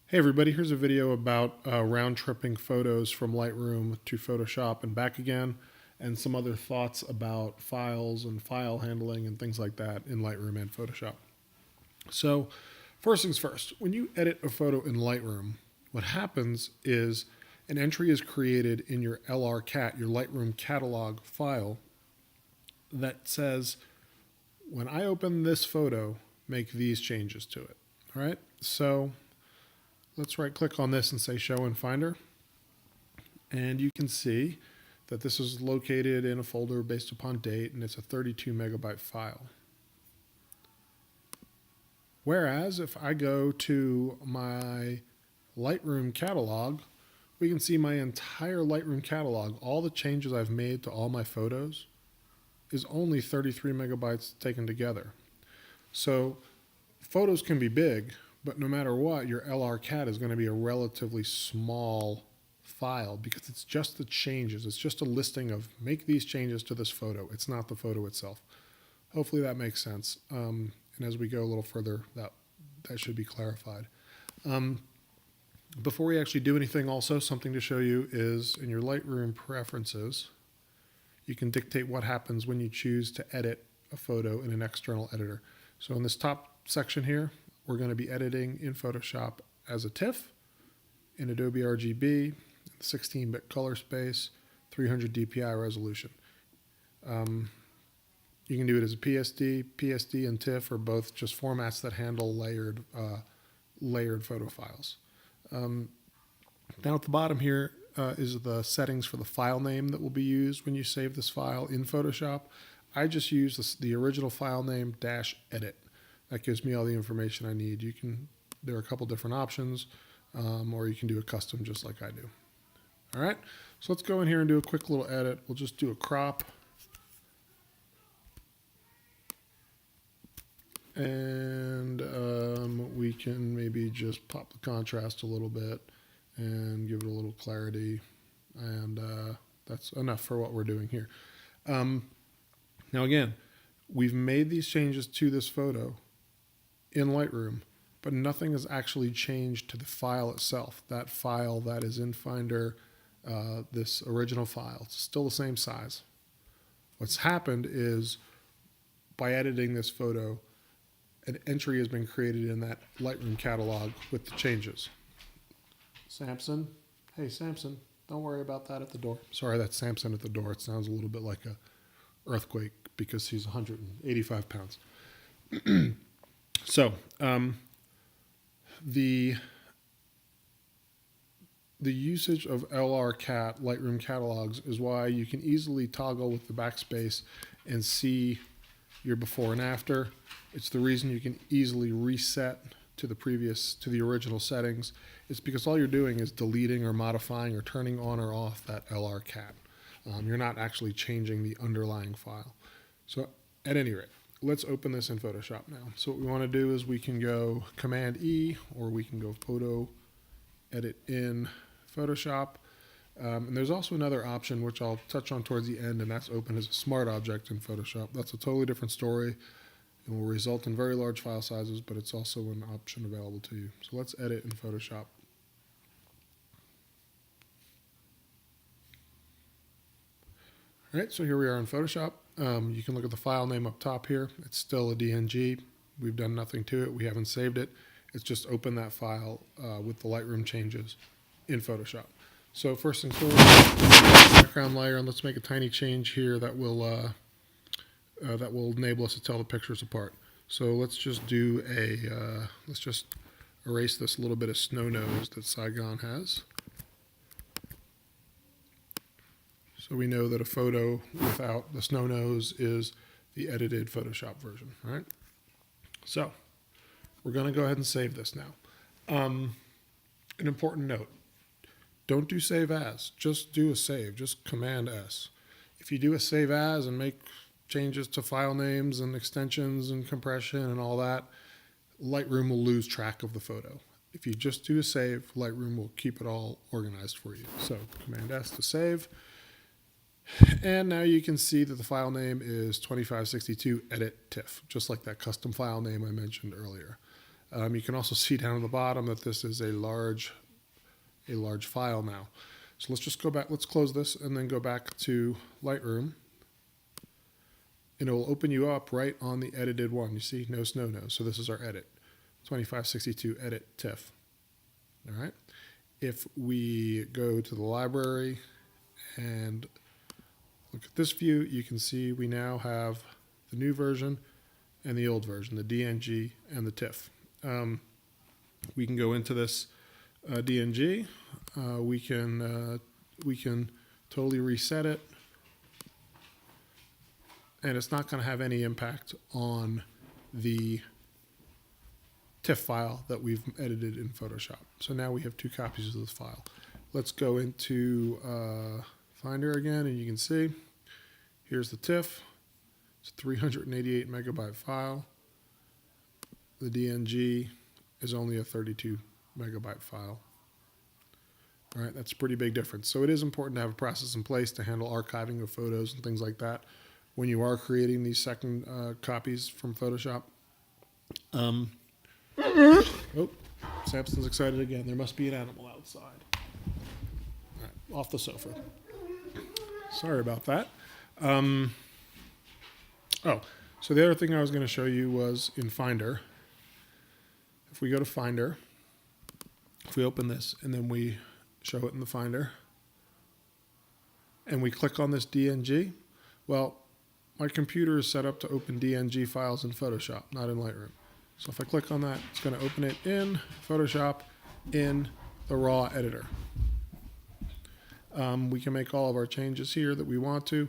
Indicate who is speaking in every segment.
Speaker 1: Hey everybody, here's a video about round-tripping photos from Lightroom to Photoshop and back again, and some other thoughts about files and file handling and things like that in Lightroom and Photoshop. So first things first, when you edit a photo in Lightroom, what happens is an entry is created in your LRCat, your Lightroom catalog file, that says, when I open this photo, make these changes to it. All right, so let's right click on this and say show in Finder. And you can see that this is located in a folder based upon date, and it's a 32 megabyte file. Whereas if I go to my Lightroom catalog, we can see my entire Lightroom catalog, all the changes I've made to all my photos, is only 33 megabytes taken together. So photos can be big, but no matter what, your LRCat is going to be a relatively small file because it's just the changes. It's just a listing of make these changes to this photo. It's not the photo itself. Hopefully that makes sense. And as we go a little further, that should be clarified. Before we actually do anything, also something to show you is in your Lightroom preferences, you can dictate what happens when you choose to edit a photo in an external editor. So in this top section here, we're going to be editing in Photoshop as a TIFF, in Adobe RGB, 16-bit color space, 300 DPI resolution. You can do it as a PSD. PSD and TIFF are both just formats that handle layered photo files. Down at the bottom here is the settings for the file name that will be used when you save this file in Photoshop. I just use the original file name -edit. That gives me all the information I need. There are a couple different options, or you can do a custom just like I do. All right, so let's go in here and do a quick little edit. We'll just do a crop. And we can maybe just pop the contrast a little bit and give it a little clarity. And that's enough for what we're doing here. Now again, we've made these changes to this photo in Lightroom, but nothing has actually changed to the file itself. That file that is in Finder, this original file, it's still the same size. What's happened is by editing this photo, an entry has been created in that Lightroom catalog with the changes. Samson, hey Samson, don't worry about that at the door. Sorry, that's Samson at the door. It sounds a little bit like a earthquake because he's 185 pounds. So the usage of LRCat Lightroom catalogs is why you can easily toggle with the backspace and see your before and after. It's the reason you can easily reset to the original settings. It's because all you're doing is deleting or modifying or turning on or off that LRCat. You're not actually changing the underlying file. So at any rate, let's open this in Photoshop now. So what we want to do is we can go Command E, or we can go Photo, Edit in Photoshop. And there's also another option which I'll touch on towards the end, and that's open as a smart object in Photoshop. That's a totally different story and will result in very large file sizes, but it's also an option available to you. So let's edit in Photoshop. All right, so here we are in Photoshop. You can look at the file name up top here. It's still a DNG. We've done nothing to it. We haven't saved it. It's just open that file with the Lightroom changes in Photoshop. So first things first, background layer, and let's make a tiny change here that will enable us to tell the pictures apart. So let's just do let's just erase this little bit of snow nose that Saigon has. So we know that a photo without the snow nose is the edited Photoshop version, all right? So we're going to go ahead and save this now. An important note, don't do save as, just do a save, just Command S. If you do a save as and make changes to file names and extensions and compression and all that, Lightroom will lose track of the photo. If you just do a save, Lightroom will keep it all organized for you. So Command S to save. And now you can see that the file name is 2562 edit TIFF, just like that custom file name I mentioned earlier. You can also see down at the bottom that this is a large file now. So let's just go back, let's close this and then go back to Lightroom. And it will open you up right on the edited one. You see, no snow nose. So this is our edit, 2562 edit TIFF. All right. If we go to the library and look at this view, you can see we now have the new version and the old version, the DNG and the TIFF. We can go into this DNG. We can totally reset it, and it's not going to have any impact on the TIFF file that we've edited in Photoshop. So now we have 2 copies of this file. Let's go into Finder again, and you can see here's the TIFF. It's a 388 megabyte file. The DNG is only a 32 megabyte file. All right, that's a pretty big difference. So it is important to have a process in place to handle archiving of photos and things like that when you are creating these second copies from Photoshop. Oh, Samson's excited again. There must be an animal outside. All right, off the sofa. Sorry about that. Oh, so the other thing I was going to show you was in Finder. If we go to Finder, if we open this and then we show it in the Finder, and we click on this DNG, well, my computer is set up to open DNG files in Photoshop, not in Lightroom. So if I click on that, it's going to open it in Photoshop in the raw editor. We can make all of our changes here that we want to,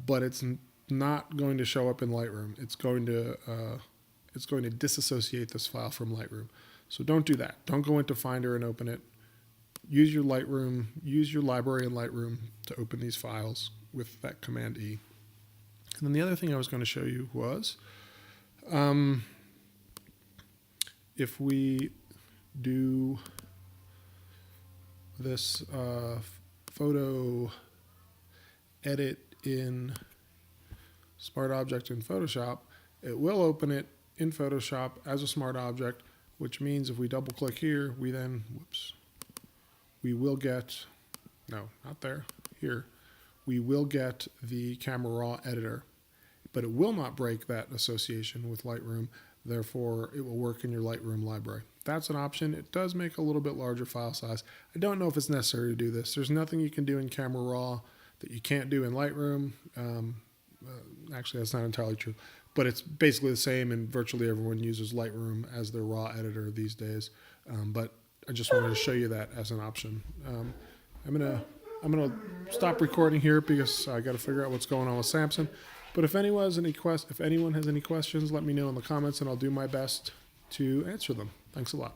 Speaker 1: but it's not going to show up in Lightroom. It's going to disassociate this file from Lightroom. So don't do that. Don't go into Finder and open it. Use your Lightroom, use your library in Lightroom to open these files with that Command E. And then the other thing I was going to show you was, if we do this photo edit in Smart Object in Photoshop, it will open it in Photoshop as a Smart Object, which means if we double click here, we then, we will get, no, not there, here, we will get the Camera Raw editor, but it will not break that association with Lightroom. Therefore, it will work in your Lightroom library. That's an option. It does make a little bit larger file size. I don't know if it's necessary to do this. There's nothing you can do in Camera Raw that you can't do in Lightroom. Actually, that's not entirely true, but it's basically the same, and virtually everyone uses Lightroom as their raw editor these days. But I just wanted to show you that as an option. I'm gonna stop recording here because I got to figure out what's going on with Samson. But if anyone has any questions, let me know in the comments, and I'll do my best to answer them. Thanks a lot.